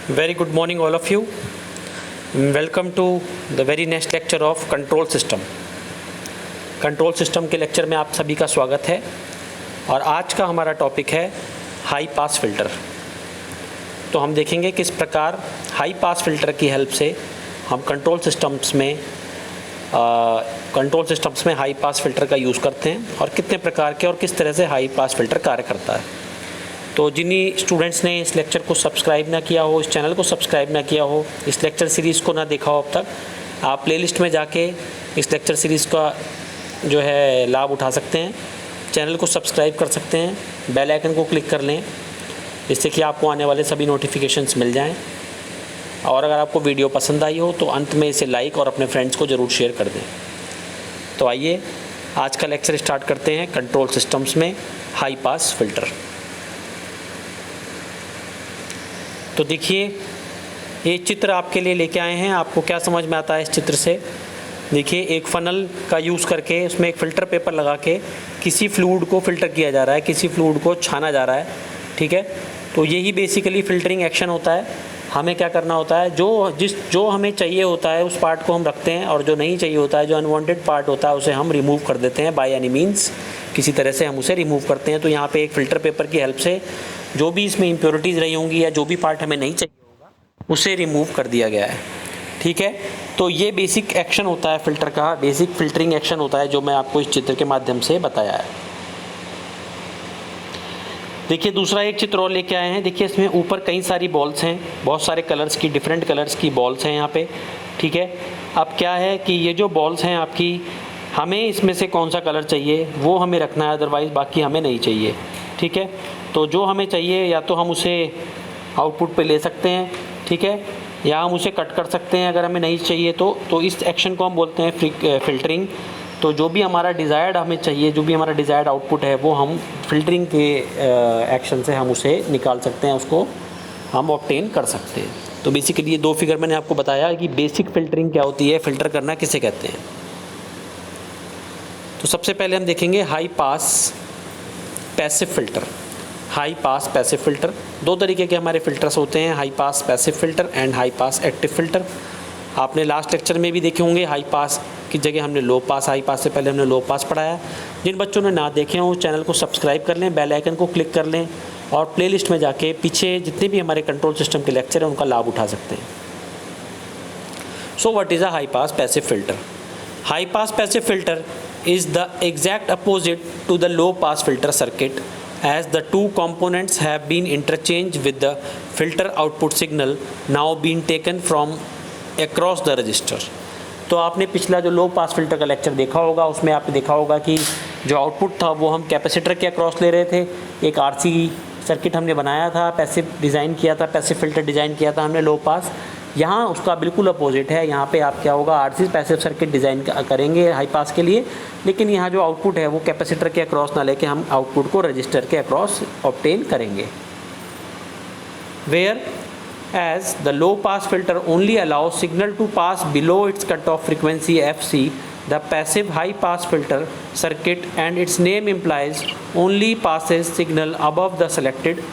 Very good morning all of you. Welcome to the very next lecture of control system. Control system के lecture में आप सभी का स्वागत है और आज का हमारा टॉपिक है हाई पास फ़िल्टर। तो हम देखेंगे किस प्रकार हाई पास फ़िल्टर की हेल्प से हम कंट्रोल सिस्टम्स में हाई पास फ़िल्टर का यूज़ करते हैं और कितने प्रकार के और किस तरह से हाई पास फ़िल्टर कार्य करता है। तो जिन्हीं स्टूडेंट्स ने इस लेक्चर को सब्सक्राइब ना किया हो, इस चैनल को सब्सक्राइब ना किया हो, इस लेक्चर सीरीज़ को ना देखा हो अब तक, आप प्लेलिस्ट में जाके इस लेक्चर सीरीज़ का जो है लाभ उठा सकते हैं। चैनल को सब्सक्राइब कर सकते हैं, बेल आइकन को क्लिक कर लें जिससे कि आपको आने वाले सभी नोटिफिकेशंस मिल जाएं। और अगर आपको वीडियो पसंद आई हो तो अंत में इसे लाइक और अपने फ्रेंड्स को ज़रूर शेयर कर दें। तो आइए आज का लेक्चर स्टार्ट करते हैं कंट्रोल सिस्टम्स में हाई पास फ़िल्टर। तो देखिए, ये चित्र आपके लिए लेके आए हैं। आपको क्या समझ में आता है इस चित्र से? देखिए, एक फ़नल का यूज़ करके उसमें एक फ़िल्टर पेपर लगा के किसी फ्लूइड को फ़िल्टर किया जा रहा है, किसी फ्लूइड को छाना जा रहा है। ठीक है, तो यही बेसिकली फ़िल्टरिंग एक्शन होता है। हमें क्या करना होता है, जो हमें चाहिए होता है उस पार्ट को हम रखते हैं और जो नहीं चाहिए होता है, जो अनवांटेड पार्ट होता है, उसे हम रिमूव कर देते हैं बाय एनी मीन्स। किसी तरह से हम उसे रिमूव करते हैं। तो यहाँ पे एक फ़िल्टर पेपर की हेल्प से जो भी इसमें इम्प्योरिटीज़ रही होंगी या जो भी पार्ट हमें नहीं चाहिए होगा उसे रिमूव कर दिया गया है। ठीक है, तो ये बेसिक एक्शन होता है फ़िल्टर का, बेसिक फ़िल्टरिंग एक्शन होता है जो मैं आपको इस चित्र के माध्यम से बताया है। देखिए, दूसरा एक चित्र और लेके आए हैं। देखिए, इसमें ऊपर कई सारी बॉल्स हैं, बहुत सारे कलर्स की, डिफरेंट कलर्स की बॉल्स हैं यहाँ पे। ठीक है, अब क्या है कि ये जो बॉल्स हैं आपकी, हमें इसमें से कौन सा कलर चाहिए वो हमें रखना है, अदरवाइज़ बाकी हमें नहीं चाहिए। ठीक है, तो जो हमें चाहिए या तो हम उसे आउटपुट पे ले सकते हैं, ठीक है, या हम उसे कट कर सकते हैं अगर हमें नहीं चाहिए तो इस एक्शन को हम बोलते हैं फ़िल्टरिंग। तो जो भी हमारा डिज़ायर्ड हमें चाहिए, जो भी हमारा डिज़ायर्ड आउटपुट है, वो हम फ़िल्टरिंग के एक्शन से हम उसे निकाल सकते हैं, उसको हम ऑब्टेन कर सकते हैं। तो बेसिकली ये दो फिगर मैंने आपको बताया कि बेसिक फ़िल्टरिंग क्या होती है, फ़िल्टर करना किसे कहते हैं। तो सबसे पहले हम देखेंगे high pass passive filter. High pass passive filter, दो तरीके के हमारे फ़िल्टर्स होते हैं, high pass passive filter and high pass active filter. आपने लास्ट लेक्चर में भी देखे होंगे, हाई पास की जगह हमने लो पास, हाई पास से पहले हमने लो पास पढ़ाया। जिन बच्चों ने ना देखे हों, चैनल को सब्सक्राइब कर लें, बेल आइकन को क्लिक कर लें और प्लेलिस्ट में जाके पीछे जितने भी हमारे कंट्रोल सिस्टम के लेक्चर हैं उनका लाभ उठा सकते हैं। So what is a high pass passive filter? High pass passive filter is the exact opposite to the low pass filter circuit, as the two components have been interchanged with the filter output signal now being taken from across the resistor। तो आपने पिछला जो लो pass filter का lecture देखा होगा, उसमें आपने देखा होगा कि जो आउटपुट था वो हम कैपेसिटर के अक्रॉस ले रहे थे। एक आरसी सर्किट हमने बनाया था, पैसिव डिज़ाइन किया था, पैसिव फिल्टर डिज़ाइन किया था हमने लो पास। यहाँ उसका बिल्कुल अपोजिट है। यहाँ पे आप क्या होगा, आरसी पैसिव सर्किट डिज़ाइन करेंगे हाई पास के लिए, लेकिन यहाँ जो आउटपुट है वो कैपेसिटर के अक्रॉस ना लेके हम आउटपुट को रजिस्टर के अक्रॉस ऑब्टेन करेंगे। Whereas the low pass filter only allow signal to pass below its cut off frequency FC, the passive high pass filter circuit and its name implies only passes signal above the selected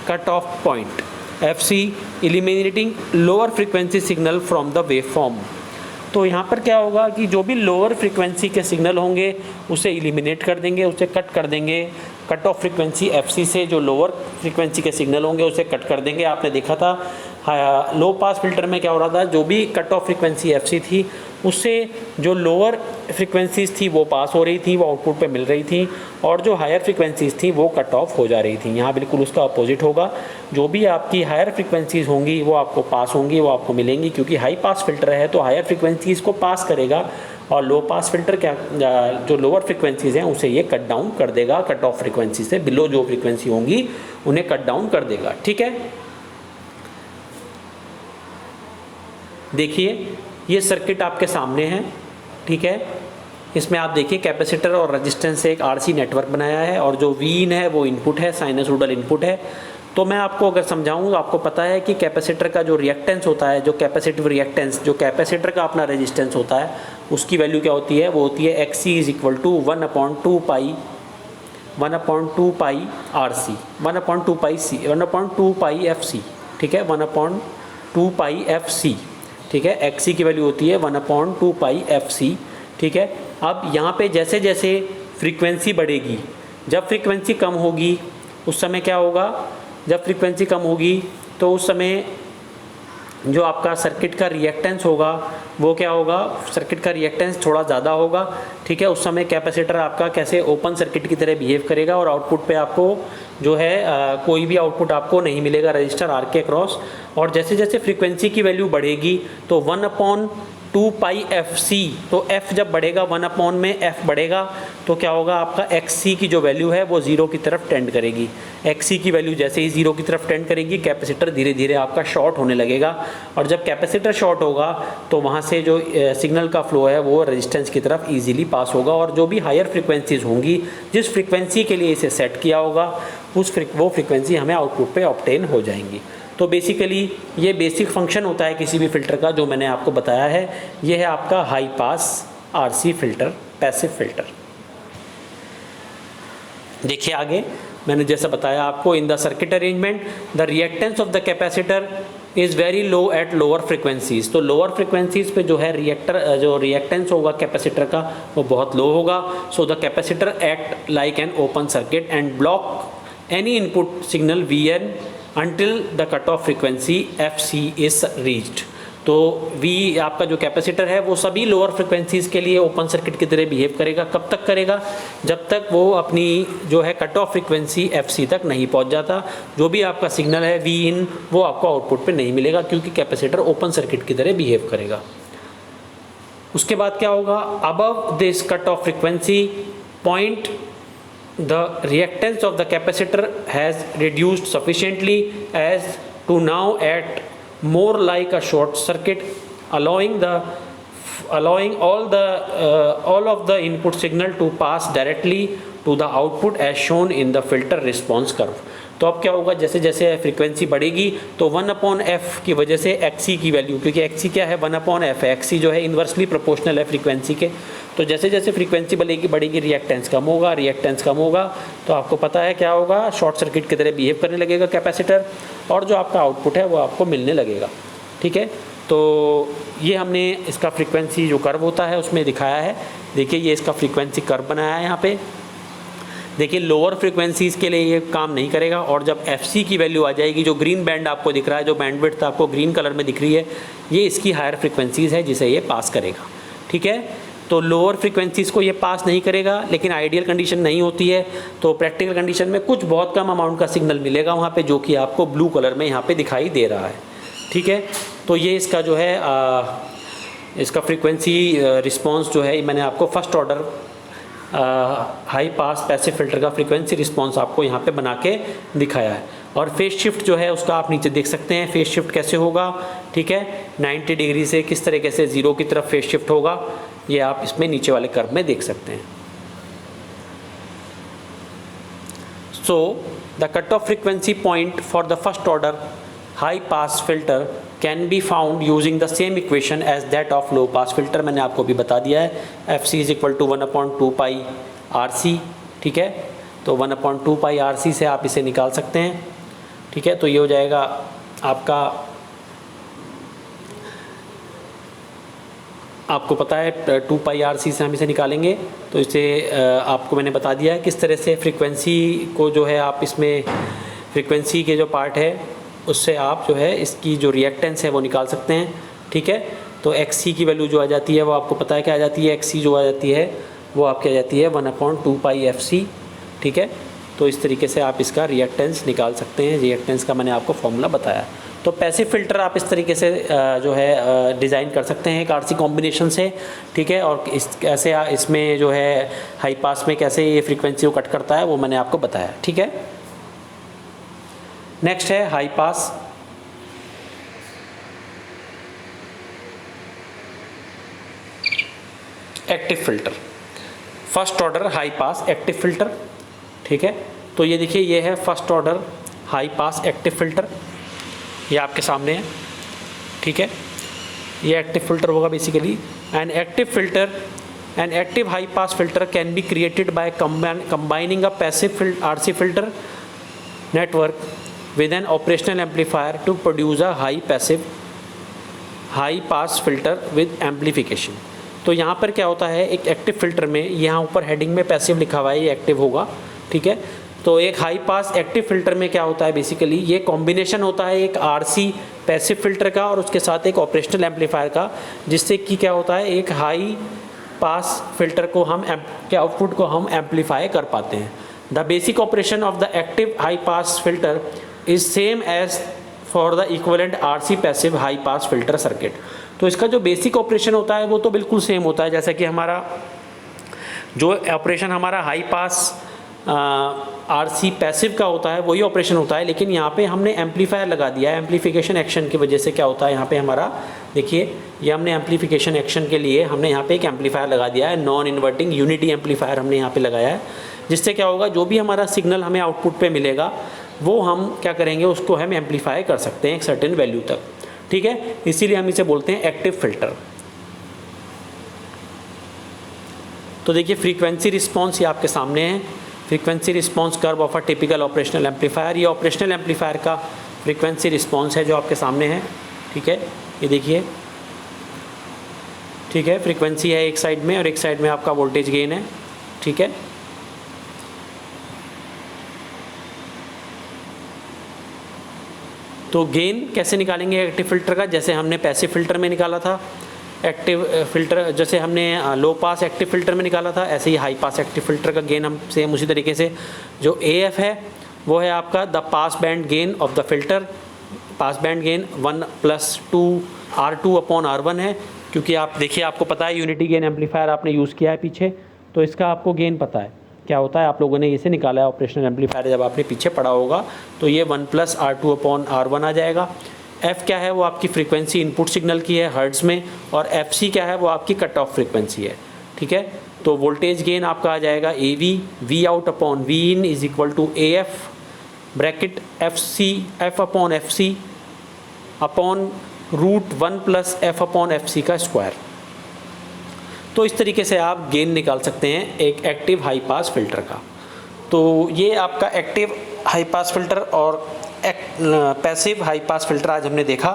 cut off point FC, eliminating lower frequency signal from the waveform। तो यहाँ पर क्या होगा कि जो भी lower frequency के signal होंगे उसे एलिमिनेट कर देंगे, उसे कट कर देंगे। कट ऑफ फ्रीक्वेंसी FC से जो लोअर फ्रीक्वेंसी के सिग्नल होंगे उसे कट कर देंगे। आपने देखा था लो पास फिल्टर में क्या हो रहा था, जो भी कट ऑफ फ्रीक्वेंसी FC थी उससे जो लोअर फ्रीक्वेंसीज़ थी वो पास हो रही थी, वो आउटपुट पे मिल रही थी, और जो हायर फ्रीक्वेंसीज़ थी वो कट ऑफ हो जा रही थी। यहाँ बिल्कुल उसका अपोजिट होगा। जो भी आपकी हायर फ्रीक्वेंसीज़ होंगी वो आपको पास होंगी, वो आपको मिलेंगी, क्योंकि हाई पास फिल्टर है तो हायर फ्रीक्वेंसीज़ को पास करेगा और लो पास फिल्टर क्या, जो लोअर फ्रीक्वेंसीज़ हैं उसे ये कट डाउन कर देगा। कट ऑफ फ्रीक्वेंसी से बिलो जो फ्रीक्वेंसी होंगी उन्हें कट डाउन कर देगा। ठीक है, देखिए ये सर्किट आपके सामने है। ठीक है, इसमें आप देखिए कैपेसिटर और रेजिस्टेंस से एक आरसी नेटवर्क बनाया है और जो Vin है वो इनपुट है, साइनसोइडल इनपुट है। तो मैं आपको अगर समझाऊँ तो आपको पता है कि कैपेसिटर का जो रिएक्टेंस होता है, जो कैपेसिटिव रिएक्टेंस, जो कैपेसिटर का अपना रेजिस्टेंस होता है, उसकी वैल्यू क्या होती है, वो होती है XC = 1/2 पाई RC, 1/2 पाई FC। ठीक है, 1/2πfc, ठीक है, xc की वैल्यू होती है 1/2πfc, ठीक है। अब यहाँ पे जैसे जैसे फ्रीक्वेंसी बढ़ेगी, जब फ्रीक्वेंसी कम होगी उस समय क्या होगा, जब फ्रीक्वेंसी कम होगी तो उस समय जो आपका सर्किट का रिएक्टेंस होगा वो क्या होगा, सर्किट का रिएक्टेंस थोड़ा ज़्यादा होगा, ठीक है। उस समय कैपेसिटर आपका कैसे ओपन सर्किट की तरह बिहेव करेगा और आउटपुट पे आपको जो है कोई भी आउटपुट आपको नहीं मिलेगा रजिस्टर आर के अक्रॉस। और जैसे जैसे फ्रीक्वेंसी की वैल्यू बढ़ेगी तो 1/2πfc, तो f जब बढ़ेगा 1 में f बढ़ेगा तो क्या होगा, आपका xc की जो वैल्यू है वो 0 की तरफ टेंड करेगी। xc की वैल्यू जैसे ही 0 की तरफ टेंड करेगी कैपेसिटर धीरे धीरे आपका शॉर्ट होने लगेगा, और जब कैपेसिटर शॉर्ट होगा तो वहाँ से जो सिग्नल का फ्लो है वो रेजिस्टेंस की तरफ ईजिली पास होगा, और जो भी हायर फ्रिक्वेंसीज होंगी, जिस फ्रिक्वेंसी के लिए इसे सेट किया होगा वो फ्रिक्वेंसी हमें आउटपुट पे ऑब्टेन हो जाएंगी। तो बेसिकली ये बेसिक फंक्शन होता है किसी भी फ़िल्टर का जो मैंने आपको बताया है। ये है आपका high pass RC filter, passive filter. देखिए आगे मैंने जैसा बताया आपको, in the circuit arrangement the reactance of the capacitor is very low at lower frequencies. तो लोअर फ्रिक्वेंसीज पे जो है जो रिएक्टेंस होगा कैपेसिटर का वो बहुत लो होगा। So the capacitor act like an open circuit and block any input signal Vn until the cutoff frequency fc is reached। तो V आपका जो कैपेसिटर है वो सभी लोअर फ्रिक्वेंसीज़ के लिए ओपन सर्किट की तरह बिहेव करेगा। कब तक करेगा, जब तक वो अपनी जो है कट ऑफ फ्रिक्वेंसी fc तक नहीं पहुंच जाता। जो भी आपका सिग्नल है Vin वो आपको आउटपुट पे नहीं मिलेगा क्योंकि कैपेसिटर ओपन सर्किट की तरह बिहेव करेगा। उसके बाद क्या होगा, above this cut off frequency point the reactance of the capacitor has reduced sufficiently as to now act more like a short circuit, allowing all of the input signal to pass directly to the output as shown in the filter response curve। तो अब क्या होगा, जैसे जैसे frequency बढ़ेगी तो 1/f की वजह से xc की वैल्यू, क्योंकि xc क्या है 1/f है, xc जो है इन्वर्सली प्रोपोर्शनल है फ्रीक्वेंसी के। तो जैसे जैसे फ्रीक्वेंसी बढ़ेगी रिएक्टेंस कम होगा, रिएक्टेंस कम होगा तो आपको पता है क्या होगा, शॉर्ट सर्किट की तरह बिहेव करने लगेगा कैपेसिटर, और जो आपका आउटपुट है वो आपको मिलने लगेगा। ठीक है, तो ये हमने इसका फ्रीक्वेंसी जो कर्व होता है उसमें दिखाया है। देखिए ये इसका फ्रीक्वेंसी कर्व बनाया है यहाँ पे। देखिए लोअर फ्रिक्वेंसीज़ के लिए ये काम नहीं करेगा, और जब fc की वैल्यू आ जाएगी, जो ग्रीन बैंड आपको दिख रहा है, जो बैंडविड्थ आपको ग्रीन कलर में दिख रही है, ये इसकी हायर फ्रिक्वेंसीज़ है जिसे ये पास करेगा। ठीक है, तो लोअर फ्रिक्वेंसीज़ को ये पास नहीं करेगा, लेकिन आइडियल कंडीशन नहीं होती है। तो प्रैक्टिकल कंडीशन में कुछ बहुत कम अमाउंट का सिग्नल मिलेगा वहाँ पे, जो कि आपको ब्लू कलर में यहाँ पे दिखाई दे रहा है। ठीक है, तो ये इसका जो है इसका फ्रीक्वेंसी रिस्पॉन्स जो है मैंने आपको फर्स्ट ऑर्डर हाई पास पैसिव फिल्टर का फ्रीक्वेंसी रिस्पॉन्स आपको यहाँ पे बना के दिखाया है। और फेज शिफ्ट जो है उसका आप नीचे देख सकते हैं, फेज शिफ्ट कैसे होगा। ठीक है, 90 डिग्री से किस तरीके से 0 की तरफ फेज शिफ्ट होगा, ये आप इसमें नीचे वाले कर्व में देख सकते हैं। So the cut off frequency point for the first order high pass filter can be found using the same equation as that of low pass filter. मैंने आपको भी बता दिया है, fc is equal to 1/2πRC। ठीक है, तो 1/2πRC से आप इसे निकाल सकते हैं। ठीक है, तो ये हो जाएगा आपका, आपको पता है 2πRC से हम इसे निकालेंगे, तो इसे आपको मैंने बता दिया है किस तरह से फ्रीक्वेंसी को जो है आप इसमें फ्रीक्वेंसी के जो पार्ट है उससे आप जो है इसकी जो रिएक्टेंस है वो निकाल सकते हैं। ठीक है, तो xc की वैल्यू जो आ जाती है वो आपको पता है क्या आ जाती है, xc जो आ जाती है वो आपकी आ जाती है 1/2πfc। ठीक है, तो इस तरीके से आप इसका रिएक्टेंस निकाल सकते हैं। रिएक्टेंस का मैंने आपको फॉर्मूला बताया। तो पैसिव फिल्टर आप इस तरीके से जो है डिज़ाइन कर सकते हैं एक आरसी कॉम्बिनेशन से। ठीक है, और इस कैसे इसमें जो है हाई पास में कैसे ये फ्रीक्वेंसी को कट करता है वो मैंने आपको बताया। ठीक है, नेक्स्ट है high pass active filter, first order high पास एक्टिव फिल्टर। ठीक है, तो ये देखिए ये है फर्स्ट ऑर्डर हाई पास एक्टिव फिल्टर, ये आपके सामने है। ठीक है, ये एक्टिव फिल्टर होगा basically. An active high pass filter can be created by combining a passive RC filter network with an operational amplifier to produce a high pass filter with amplification। तो यहाँ पर क्या होता है, एक एक्टिव फिल्टर में, यहाँ ऊपर हेडिंग में पैसिव लिखा हुआ है, ये एक्टिव होगा, ठीक है। तो एक हाई पास एक्टिव फिल्टर में क्या होता है, बेसिकली ये कॉम्बिनेशन होता है एक आरसी पैसिव फिल्टर का और उसके साथ एक ऑपरेशनल एम्पलीफायर का, जिससे कि क्या होता है, एक हाई पास फिल्टर को हम के आउटपुट को हम एम्पलीफाई कर पाते हैं। The basic operation of the active high pass filter is same as for the equivalent RC passive high pass filter circuit. तो इसका जो बेसिक ऑपरेशन होता है वो तो बिल्कुल सेम होता है, जैसा कि हमारा जो ऑपरेशन हमारा हाई पास आरसी पैसिव का होता है वही ऑपरेशन होता है, लेकिन यहाँ पे हमने एम्पलीफायर लगा दिया है। एम्पलीफिकेशन एक्शन की वजह से क्या होता है, यहाँ पे हमारा देखिए, ये हमने एम्पलीफिकेशन एक्शन के लिए हमने यहाँ पे एक एम्पलीफायर लगा दिया है, नॉन इन्वर्टिंग यूनिटी एम्पलीफायर हमने यहाँ पे लगाया है, जिससे क्या होगा, जो भी हमारा सिग्नल हमें आउटपुट पे मिलेगा वो हम क्या करेंगे, उसको हम एम्पलीफाई कर सकते हैं एक सर्टेन वैल्यू तक, ठीक है। इसीलिए हम इसे बोलते हैं एक्टिव फिल्टर। तो देखिए फ्रीक्वेंसी रिस्पॉन्स ये आपके सामने है, frequency response curve of a typical operational amplifier. ये ऑपरेशनल एम्पलीफायर का फ्रीक्वेंसी रिस्पॉन्स है जो आपके सामने है, ठीक है, ये देखिए, ठीक है। फ्रीक्वेंसी है एक साइड में और एक साइड में आपका वोल्टेज गेन है, ठीक है। तो गेन कैसे निकालेंगे एक्टिव फिल्टर का, जैसे हमने पैसिव फिल्टर में निकाला था एक्टिव फिल्टर, जैसे हमने लो पास एक्टिव फिल्टर में निकाला था, ऐसे ही हाई पास एक्टिव फिल्टर का गेन हम सेम उसी तरीके से, जो AF है वो है आपका the pass band gain of the filter. Pass band gain 1 + 2 R2/R1 है, क्योंकि आप देखिए, आपको पता है यूनिटी गेन एम्पलीफायर आपने यूज़ किया है पीछे, तो इसका आपको गेन पता है क्या होता है, आप लोगों ने इसे निकाला है ऑपरेशनल एम्पलीफायर, जब आपने पीछे पढ़ा होगा तो ये 1 + R2/R1 आ जाएगा। F क्या है, वो आपकी फ्रीक्वेंसी इनपुट सिग्नल की है हर्ट्ज़ में, और FC क्या है, वो आपकी कट ऑफ फ्रीक्वेंसी है, ठीक है। तो वोल्टेज गेन आपका आ जाएगा AV Vout/Vin is equal to AF bracket F/FC upon √1 + F/FC का स्क्वायर। तो इस तरीके से आप गेन निकाल सकते हैं एक एक्टिव हाई पास फिल्टर का। तो ये आपका एक्टिव हाई पास फिल्टर और पैसिव हाई पास फिल्टर आज हमने देखा।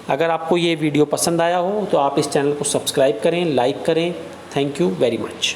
अगर आपको ये वीडियो पसंद आया हो तो आप इस चैनल को सब्सक्राइब करें, लाइक करें। Thank you very much.